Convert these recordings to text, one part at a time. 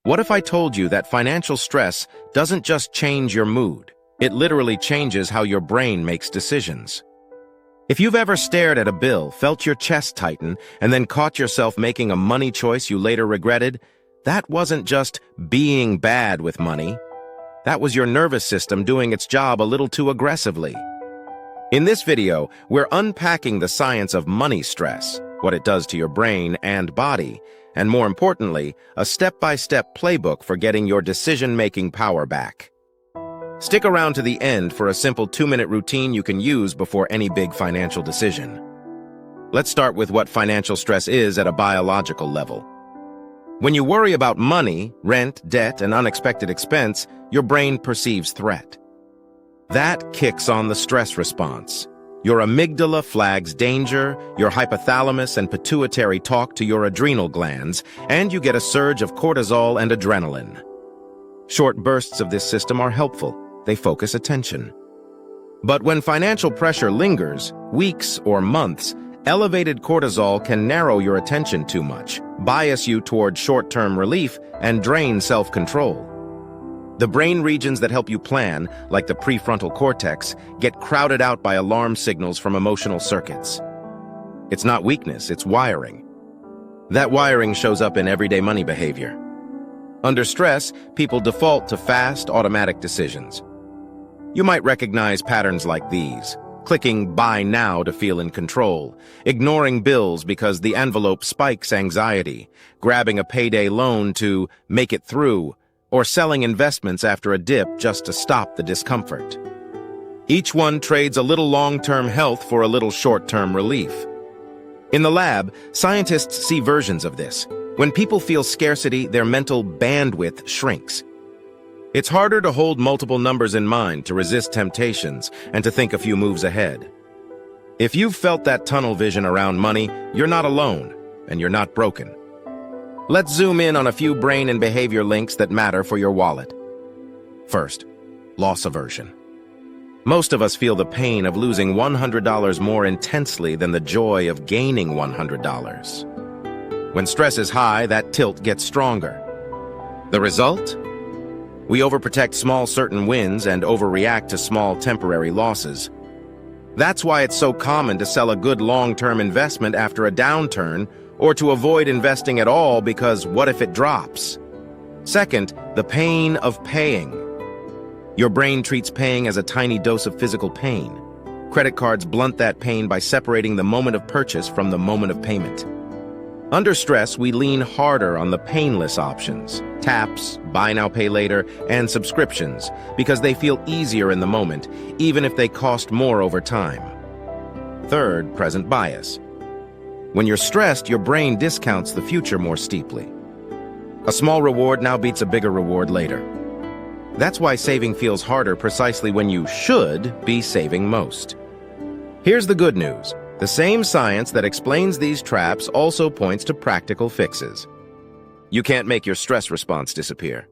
What if I told you that financial stress doesn't just change your mood, it literally changes how your brain makes decisions? If you've ever stared at a bill, felt your chest tighten, and then caught yourself making a money choice you later regretted, that wasn't just being bad with money. That was your nervous system doing its job a little too aggressively. In this video, we're unpacking the science of money stress, what it does to your brain and body, and more importantly, a step-by-step playbook for getting your decision-making power back. Stick around to the end for a simple 2-minute routine you can use before any big financial decision. Let's start with what financial stress is at a biological level. When you worry about money, rent, debt, and unexpected expense, your brain perceives threat. That kicks on the stress response. Your amygdala flags danger, your hypothalamus and pituitary talk to your adrenal glands, and you get a surge of cortisol and adrenaline. Short bursts of this system are helpful. They focus attention. But when financial pressure lingers, weeks or months, elevated cortisol can narrow your attention too much, bias you toward short-term relief, and drain self-control. The brain regions that help you plan, like the prefrontal cortex, get crowded out by alarm signals from emotional circuits. It's not weakness, it's wiring. That wiring shows up in everyday money behavior. Under stress, people default to fast, automatic decisions. You might recognize patterns like these: clicking buy now to feel in control, ignoring bills because the envelope spikes anxiety, grabbing a payday loan to make it through, or selling investments after a dip just to stop the discomfort. Each one trades a little long-term health for a little short-term relief. In the lab, scientists see versions of this. When people feel scarcity, their mental bandwidth shrinks. It's harder to hold multiple numbers in mind, to resist temptations, and to think a few moves ahead. If you've felt that tunnel vision around money, you're not alone, and you're not broken. Let's zoom in on a few brain and behavior links that matter for your wallet. First, loss aversion. Most of us feel the pain of losing $100 more intensely than the joy of gaining $100. When stress is high, that tilt gets stronger. The result? We overprotect small certain wins and overreact to small temporary losses. That's why it's so common to sell a good long-term investment after a downturn, or to avoid investing at all because what if it drops? Second, the pain of paying. Your brain treats paying as a tiny dose of physical pain. Credit cards blunt that pain by separating the moment of purchase from the moment of payment. Under stress, we lean harder on the painless options: taps, buy now, pay later, and subscriptions, because they feel easier in the moment, even if they cost more over time. Third, present bias. When you're stressed, your brain discounts the future more steeply. A small reward now beats a bigger reward later. That's why saving feels harder precisely when you should be saving most. Here's the good news. The same science that explains these traps also points to practical fixes. You can't make your stress response disappear.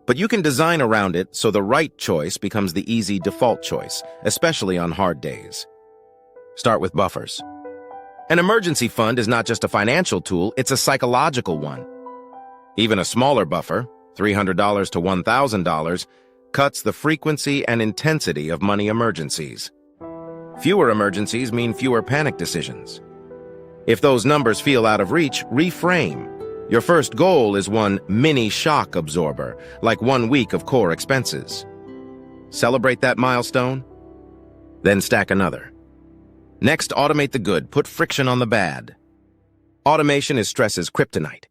But you can design around it so the right choice becomes the easy default choice, especially on hard days. Start with buffers. An emergency fund is not just a financial tool, it's a psychological one. Even a smaller buffer, $300 to $1,000, cuts the frequency and intensity of money emergencies. Fewer emergencies mean fewer panic decisions. If those numbers feel out of reach, reframe. Your first goal is one mini shock absorber, like 1 week of core expenses. Celebrate that milestone, then stack another. Next, automate the good, put friction on the bad. Automation is stress's kryptonite.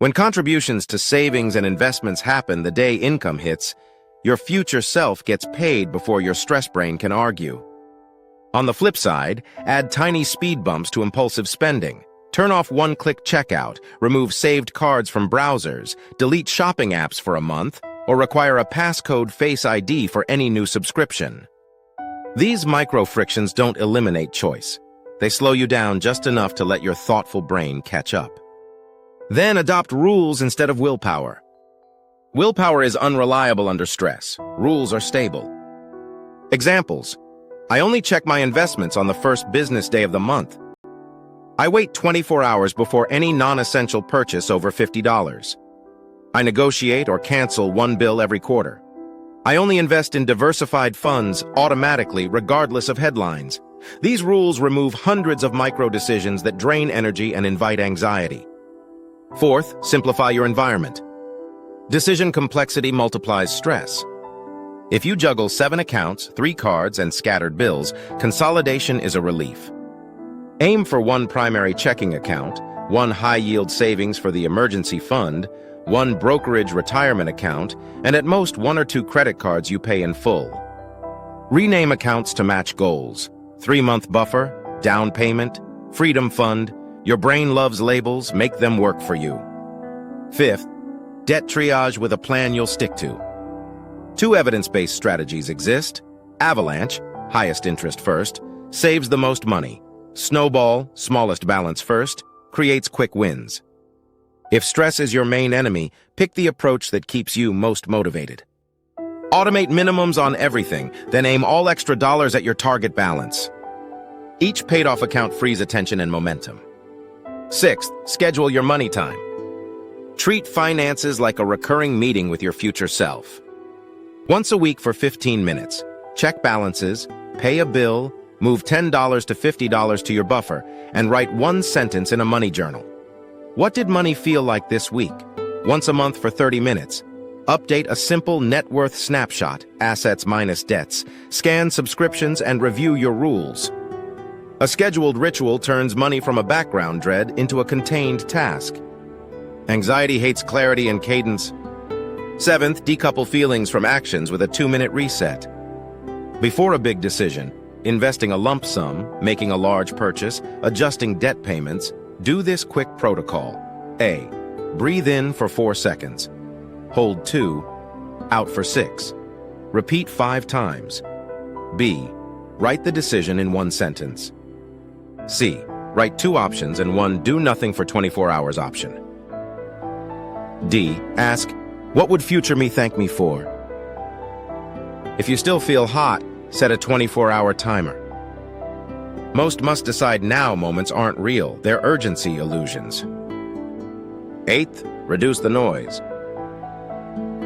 When contributions to savings and investments happen the day income hits, your future self gets paid before your stress brain can argue. On the flip side, add tiny speed bumps to impulsive spending. Turn off one-click checkout, remove saved cards from browsers, delete shopping apps for a month, or require a passcode Face ID for any new subscription. These micro-frictions don't eliminate choice. They slow you down just enough to let your thoughtful brain catch up. Then adopt rules instead of willpower. Willpower is unreliable under stress. Rules are stable. Examples: I only check my investments on the first business day of the month. I wait 24 hours before any non-essential purchase over $50. I negotiate or cancel one bill every quarter. I only invest in diversified funds automatically, regardless of headlines. These rules remove hundreds of micro-decisions that drain energy and invite anxiety. Fourth, simplify your environment. Decision complexity multiplies stress. If you juggle 7 accounts, 3 cards, and scattered bills, consolidation is a relief. Aim for 1 primary checking account, 1 high-yield savings for the emergency fund, 1 brokerage retirement account, and at most 1 or 2 credit cards you pay in full. Rename accounts to match goals. 3-month buffer, down payment, freedom fund. Your brain loves labels, make them work for you. Fifth, debt triage with a plan you'll stick to. 2 evidence-based strategies exist. Avalanche, highest interest first, saves the most money. Snowball, smallest balance first, creates quick wins. If stress is your main enemy, pick the approach that keeps you most motivated. Automate minimums on everything, then aim all extra dollars at your target balance. Each paid-off account frees attention and momentum. Sixth, schedule your money time. Treat finances like a recurring meeting with your future self. Once a week for 15 minutes, check balances, pay a bill, move $10 to $50 to your buffer, and write 1 sentence in a money journal. What did money feel like this week? Once a month for 30 minutes. Update a simple net worth snapshot, assets minus debts, scan subscriptions, and review your rules. A scheduled ritual turns money from a background dread into a contained task. Anxiety hates clarity and cadence. Seventh, decouple feelings from actions with a 2-minute reset. Before a big decision, investing a lump sum, making a large purchase, adjusting debt payments, do this quick protocol. A. Breathe in for 4 seconds. Hold 2. Out for 6. Repeat 5 times. B. Write the decision in 1 sentence. C. Write 2 options and 1 do nothing for 24 hours option. D. Ask, what would future me thank me for? If you still feel hot, set a 24-hour timer. Most must-decide now moments aren't real, they're urgency illusions. Eighth, reduce the noise.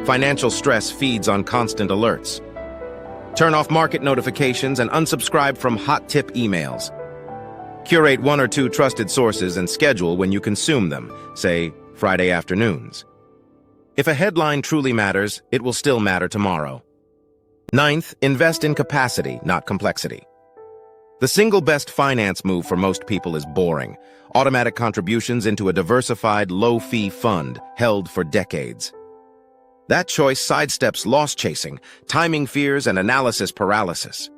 Financial stress feeds on constant alerts. Turn off market notifications and unsubscribe from hot tip emails. Curate 1 or 2 trusted sources and schedule when you consume them, say Friday afternoons. If a headline truly matters, it will still matter tomorrow. Ninth, invest in capacity, not complexity. The single best finance move for most people is boring. Automatic contributions into a diversified, low-fee fund held for decades. That choice sidesteps loss chasing, timing fears, and analysis paralysis.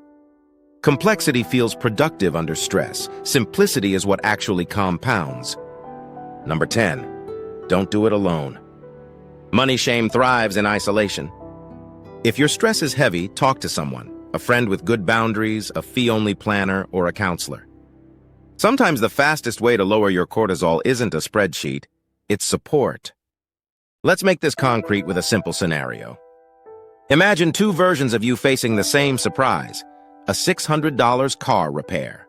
Complexity feels productive under stress. Simplicity is what actually compounds. Number 10, don't do it alone. Money shame thrives in isolation. If your stress is heavy, talk to someone. A friend with good boundaries, a fee-only planner, or a counselor. Sometimes the fastest way to lower your cortisol isn't a spreadsheet, it's support. Let's make this concrete with a simple scenario. Imagine 2 versions of you facing the same surprise, a $600 car repair.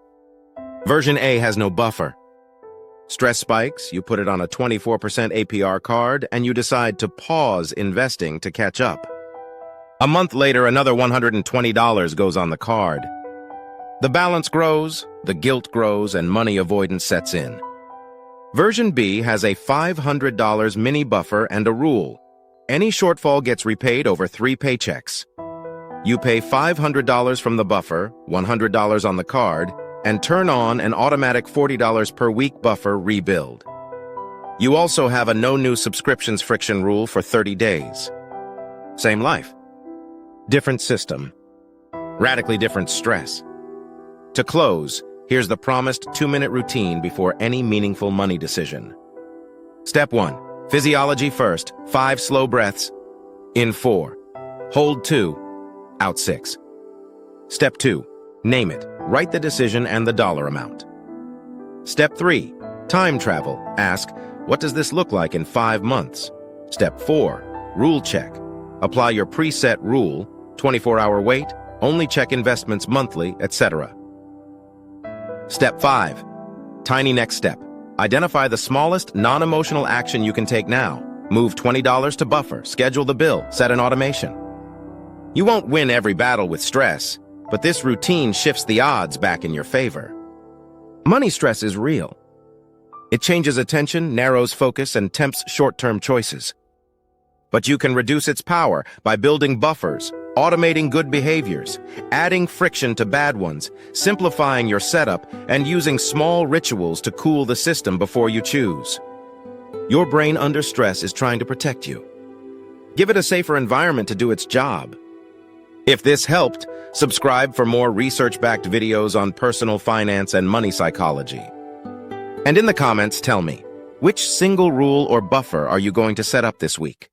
Version A has no buffer. Stress spikes, you put it on a 24% APR card, and you decide to pause investing to catch up. A month later, another $120 goes on the card. The balance grows, the guilt grows, and money avoidance sets in. Version B has a $500 mini buffer and a rule. Any shortfall gets repaid over 3 paychecks. You pay $500 from the buffer, $100 on the card, and turn on an automatic $40 per week buffer rebuild. You also have a no new subscriptions friction rule for 30 days. Same life. Different system. Radically different stress. To close, here's the promised 2-minute routine before any meaningful money decision. Step 1. Physiology first. 5 slow breaths. In 4. Hold 2. Out 6. Step 2. Name it. Write the decision and the dollar amount. Step 3. Time travel. Ask, what does this look like in 5 months? Step 4. Rule check. Apply your preset rule, 24-hour wait, only check investments monthly, etc. Step 5. Tiny next step. Identify the smallest, non-emotional action you can take now. Move $20 to buffer, schedule the bill, set an automation. You won't win every battle with stress, but this routine shifts the odds back in your favor. Money stress is real. It changes attention, narrows focus, and tempts short-term choices. But you can reduce its power by building buffers, automating good behaviors, adding friction to bad ones, simplifying your setup, and using small rituals to cool the system before you choose. Your brain under stress is trying to protect you. Give it a safer environment to do its job. If this helped, subscribe for more research-backed videos on personal finance and money psychology. And in the comments, tell me, which single rule or buffer are you going to set up this week?